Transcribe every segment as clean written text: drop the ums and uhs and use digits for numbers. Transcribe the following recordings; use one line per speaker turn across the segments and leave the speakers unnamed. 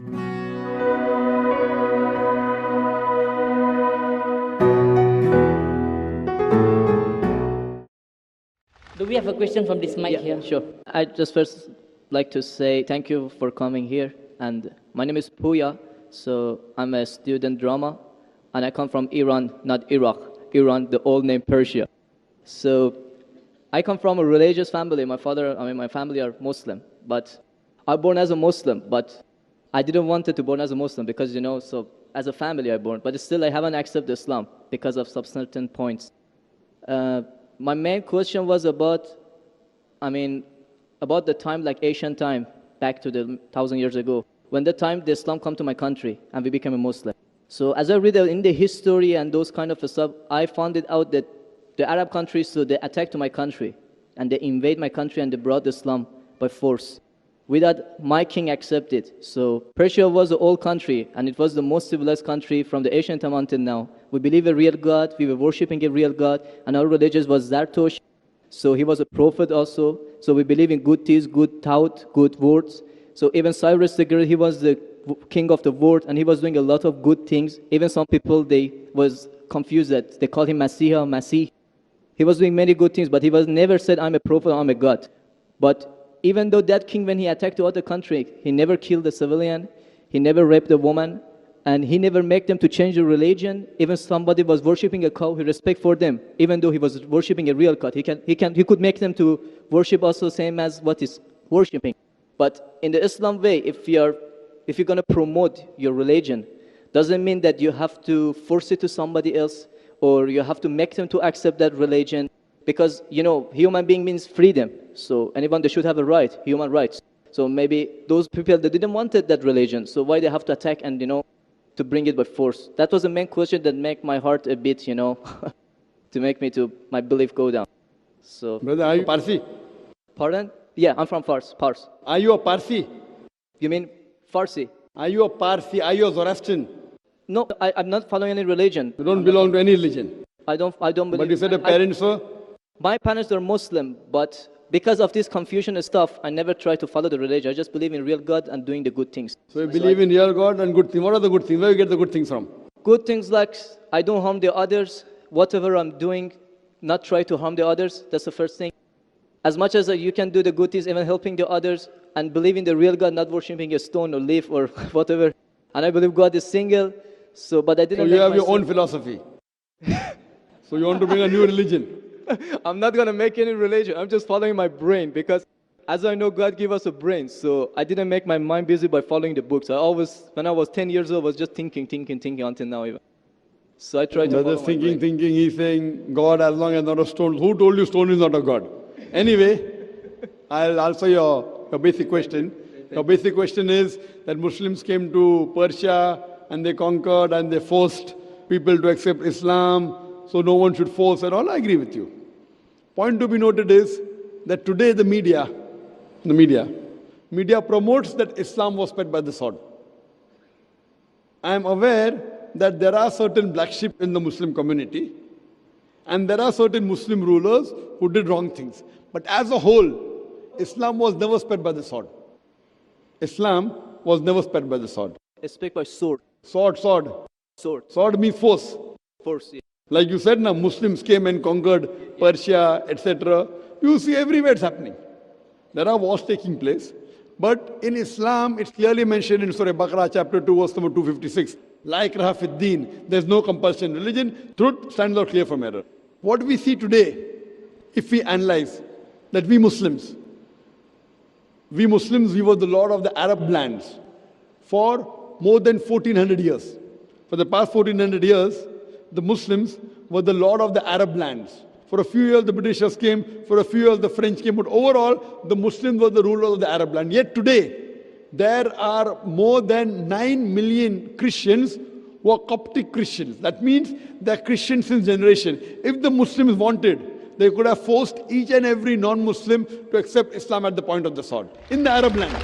Do we have a question from this mic here?
Sure. I just first like to say thank you for coming here. And my name is Puya. So I'm a student drama, and I come from Iran, not Iraq. Iran, the old name Persia. So I come from a religious family. My family are Muslim, but I born as a Muslim, but I didn't want to born as a Muslim because, so as a family I born, but still I haven't accepted Islam because of some certain points. My main question was about the time, like Asian time, back to the 1,000 years ago, when the time the Islam come to my country and we became a Muslim. So as I read in the history and those kind of stuff, I found it out that the Arab countries, so they attacked my country and they invade my country and they brought Islam by force without my king accepted. So Persia was the old country and it was the most civilized country from the ancient time until now. We believe a real God, we were worshipping a real God, and our religion was Zartosh. So he was a prophet also. So we believe in good deeds, good thought, good words. So even Cyrus the Great, he was the king of the world and he was doing a lot of good things. Even some people, they was confused that they called him Messiah, Masih. He was doing many good things, but he was never said, I'm a prophet, I'm a God. But even though that king, when he attacked the other country, he never killed a civilian, he never raped a woman, and he never made them to change the religion. Even somebody was worshipping a cow, he respect for them, even though he was worshipping a real God. He could make them to worship also same as what is worshipping. But in the Islam way, if you're going to promote your religion, doesn't mean that you have to force it to somebody else or you have to make them to accept that religion. Because, human being means freedom. So anyone, they should have a right, human rights. So maybe those people, they didn't want that religion. So why they have to attack and, to bring it by force? That was the main question that make my heart a bit, to make me my belief go down. So.
Brother, are you Parsi?
Pardon? Yeah, I'm from Fars.
Are you a Parsi?
You mean Farsi?
Are you a Parsi? Are you a Zoroastrian?
No, I'm not following any religion.
You don't belong to any religion.
I don't believe.
But you said your parents were?
My parents are Muslim, but because of this confusion stuff, I never try to follow the religion. I just believe in real God and doing the good things.
So you believe in real God and good things. What are the good things? Where do you get the good things from?
Good things like I don't harm the others. Whatever I'm doing, not try to harm the others. That's the first thing. As much as you can do the good things, even helping the others, and believe in the real God, not worshipping a stone or leaf or whatever. And I believe God is single. But I didn't.
So you have your own philosophy. So you want to bring a new religion.
I'm not going to make any religion. I'm just following my brain because as I know, God gave us a brain. So I didn't make my mind busy by following the books. When I was 10 years old, I was just thinking until now even. So I tried to follow my brain.
Thinking, he's saying, God as long as not a stone. Who told you stone is not a God? Anyway, I'll answer your basic question. Your basic question is that Muslims came to Persia and they conquered and they forced people to accept Islam. So no one should force at all. I agree with you. Point to be noted is that today the media promotes that Islam was spread by the sword. I am aware that there are certain black sheep in the Muslim community and there are certain Muslim rulers who did wrong things. But as a whole, Islam was never spread by the sword. Islam was never spread by the sword.
It's spread by sword.
Sword. Sword means force.
Force, yeah.
Like you said, now Muslims came and conquered Persia, etc. You see everywhere it's happening. There are wars taking place. But in Islam, it's clearly mentioned in Surah Baqarah, chapter 2, verse number 256. La ikraha fid deen. There's no compulsion in religion. Truth stands out clear from error. What we see today, if we analyze, that we Muslims, we were the lord of the Arab lands for more than 1400 years. For the past 1400 years, the Muslims were the lord of the Arab lands. For a few years, the Britishers came. For a few years, the French came. But overall, the Muslims were the rulers of the Arab land. Yet today, there are more than 9 million Christians who are Coptic Christians. That means they're Christians since generation. If the Muslims wanted, they could have forced each and every non-Muslim to accept Islam at the point of the sword in the Arab land.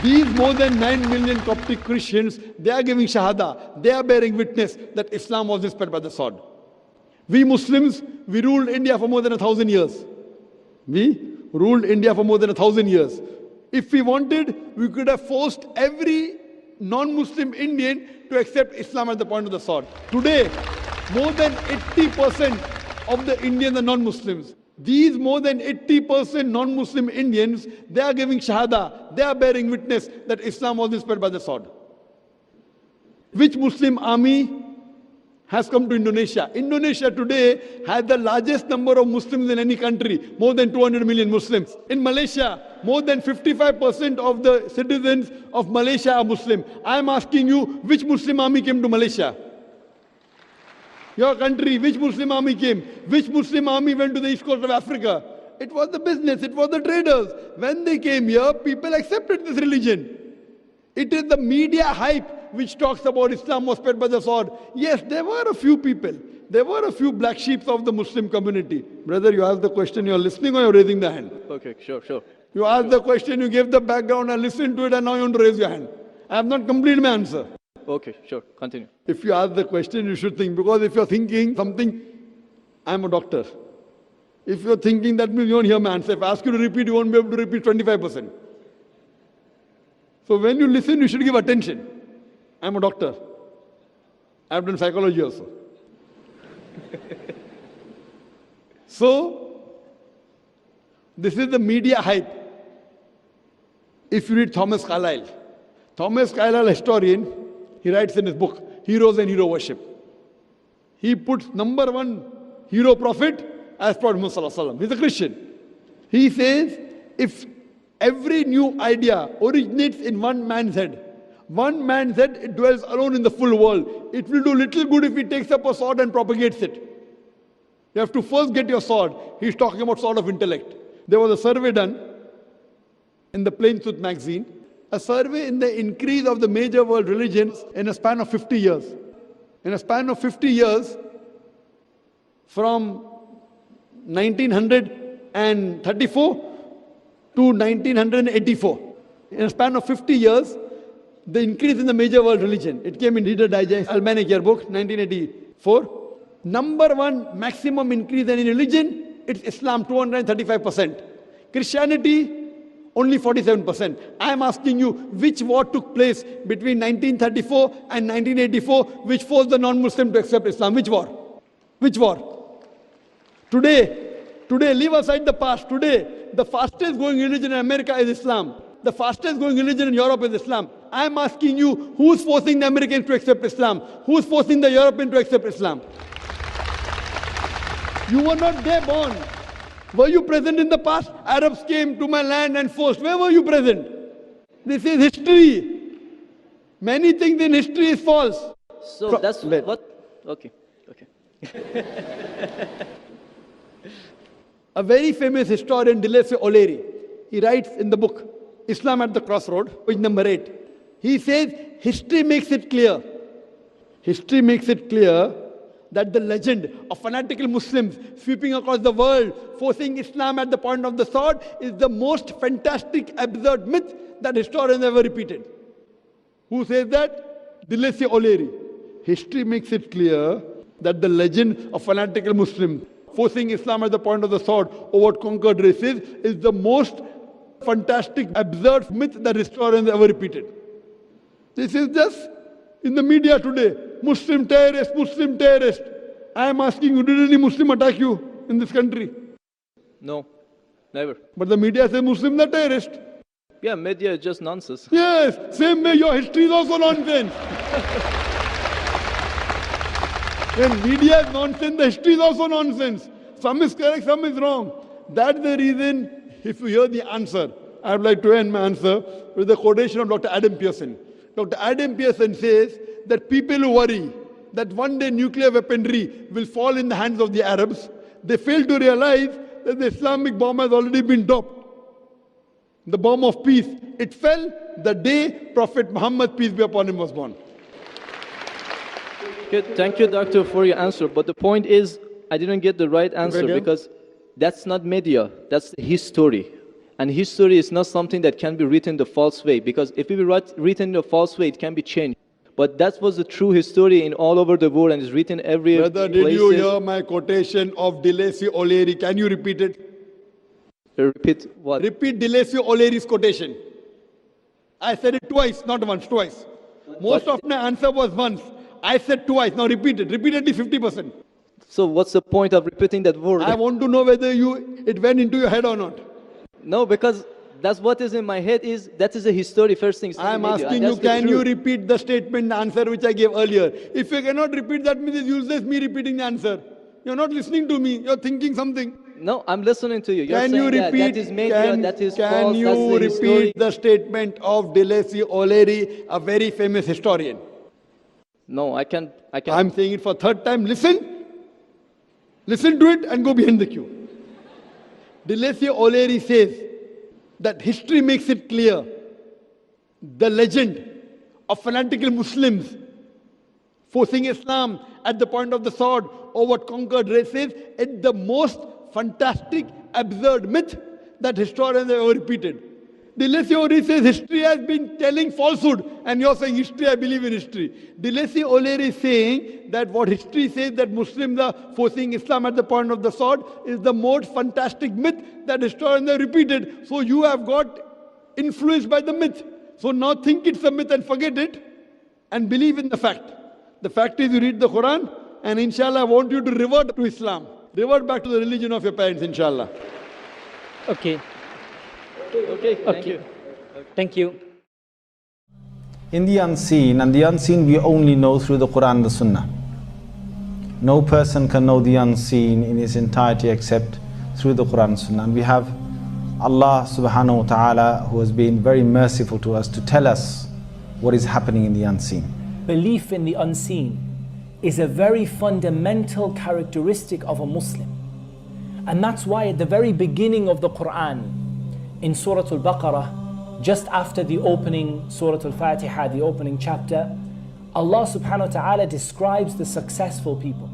These more than 9 million Coptic Christians, they are giving Shahada. They are bearing witness that Islam was spread by the sword. We Muslims, we ruled India for more than 1,000 years. We ruled India for more than 1,000 years. If we wanted, we could have forced every non-Muslim Indian to accept Islam at the point of the sword. Today, more than 80% of the Indians are non-Muslims. These more than 80% non-Muslim Indians, they are giving shahada, they are bearing witness that Islam was spread by the sword. Which Muslim army has come to Indonesia? Indonesia today has the largest number of Muslims in any country, more than 200 million Muslims. In Malaysia, more than 55% of the citizens of Malaysia are Muslim. I am asking you, which Muslim army came to Malaysia? Your country, which Muslim army came? Which Muslim army went to the east coast of Africa? It was the business, it was the traders. When they came here, people accepted this religion. It is the media hype which talks about Islam was spread by the sword. Yes, there were a few people. There were a few black sheep of the Muslim community. Brother, you asked the question, you're listening or you're raising the hand?
Okay, sure.
You asked the question, you gave the background, I listened to it, and now you want to raise your hand. I have not completed my answer.
Okay, sure. Continue.
If you ask the question, you should think. Because if you're thinking something, I'm a doctor. If you're thinking, that means you won't hear my answer. If I ask you to repeat, you won't be able to repeat 25%. So when you listen, you should give attention. I'm a doctor. I've done psychology also. So, this is the media hype. If you read Thomas Carlyle, historian, he writes in his book, Heroes and Hero Worship. He puts number one hero prophet as Prophet Muhammad Sallallahu Alaihi Wasallam. He's a Christian. He says, if every new idea originates in one man's head, it dwells alone in the full world. It will do little good if he takes up a sword and propagates it. You have to first get your sword. He's talking about sword of intellect. There was a survey done in the Plain Truth magazine, a survey in the increase of the major world religions in a span of 50 years. In a span of 50 years, from 1934 to 1984. In a span of 50 years, the increase in the major world religion. It came in Reader Digest, Almanac Yearbook, 1984. Number one maximum increase in religion, it's Islam, 235%. Christianity, only 47%. I am asking you, which war took place between 1934 and 1984, which forced the non-Muslim to accept Islam? Which war? Which war? Today, leave aside the past. Today, the fastest growing religion in America is Islam. The fastest growing religion in Europe is Islam. I am asking you, who's forcing the Americans to accept Islam? Who's forcing the Europeans to accept Islam? You were not there born. Were you present in the past? Arabs came to my land and forced. Where were you present? This is history. Many things in history is false.
So that's what? Okay.
A very famous historian, Dilese O'Leary, he writes in the book, Islam at the Crossroad, page number 8. He says, history makes it clear that the legend of fanatical Muslims sweeping across the world, forcing Islam at the point of the sword, is the most fantastic, absurd myth that historians ever repeated. Who says that? Dilese O'Leary. History makes it clear that the legend of fanatical Muslims forcing Islam at the point of the sword over conquered races is the most fantastic, absurd myth that historians ever repeated. This is just in the media today. Muslim terrorist, Muslim terrorist. I am asking you, did any Muslim attack you in this country?
No, never.
But the media says Muslims are terrorists.
Yeah, media is just nonsense.
Yes, same way your history is also nonsense. When media is nonsense, the history is also nonsense. Some is correct, some is wrong. That's the reason, if you hear the answer, I would like to end my answer with a quotation of Dr. Adam Pearson. Dr. Adam Pearson says that people who worry that one day nuclear weaponry will fall in the hands of the Arabs, they fail to realize that the Islamic bomb has already been dropped. The bomb of peace. It fell the day Prophet Muhammad, peace be upon him, was born.
Good. Thank you, doctor, for your answer. But the point is, I didn't get the right answer because that's not media, that's history. And history is not something that can be written the false way, because if it be written the false way, it can be changed. But that was the true history in all over the world and is written every
Brother, did you hear my quotation of Dilese O'Leary? Can you repeat it?
Repeat what?
Repeat Dilese O'Leary's quotation. I said it twice, not once, twice. Most of my answer was once. I said twice. Now repeat it. Repeatedly 50%.
So what's the point of repeating that word?
I want to know whether it went into your head or not.
No, because that's what is in my head that is a history first thing.
I am asking you, can you repeat the statement, the answer which I gave earlier? If you cannot repeat, that means it's useless me repeating the answer. You're not listening to me. You're thinking something.
No, I'm listening to you. You're
Can
saying
you repeat?
that is media, that is false,
Can you
that's the history.
repeat the statement of Deleuze O'Leary, a very famous historian?
No, I can't.
I'm saying it for third time. Listen. Listen to it and go behind the queue. Deleuze O'Leary says that history makes it clear the legend of fanatical Muslims forcing Islam at the point of the sword over conquered races is the most fantastic, absurd myth that historians have ever repeated. Deleuze O'Leary says history has been telling falsehood, and you're saying history, I believe in history. Deleuze O'Leary is saying that what history says that Muslims are forcing Islam at the point of the sword is the most fantastic myth that historians have repeated. So you have got influenced by the myth. So now think it's a myth and forget it and believe in the fact. The fact is you read the Quran, and inshallah I want you to revert to Islam. Revert back to the religion of your parents, inshallah.
Okay.
Okay, thank you.
Thank you.
In the unseen, and the unseen we only know through the Quran and the Sunnah. No person can know the unseen in its entirety except through the Quran and Sunnah. And we have Allah subhanahu wa ta'ala who has been very merciful to us to tell us what is happening in the unseen.
Belief in the unseen is a very fundamental characteristic of a Muslim. And that's why at the very beginning of the Quran, in Surah Al-Baqarah, just after the opening Surah Al-Fatiha, the opening chapter, Allah subhanahu wa ta'ala describes the successful people.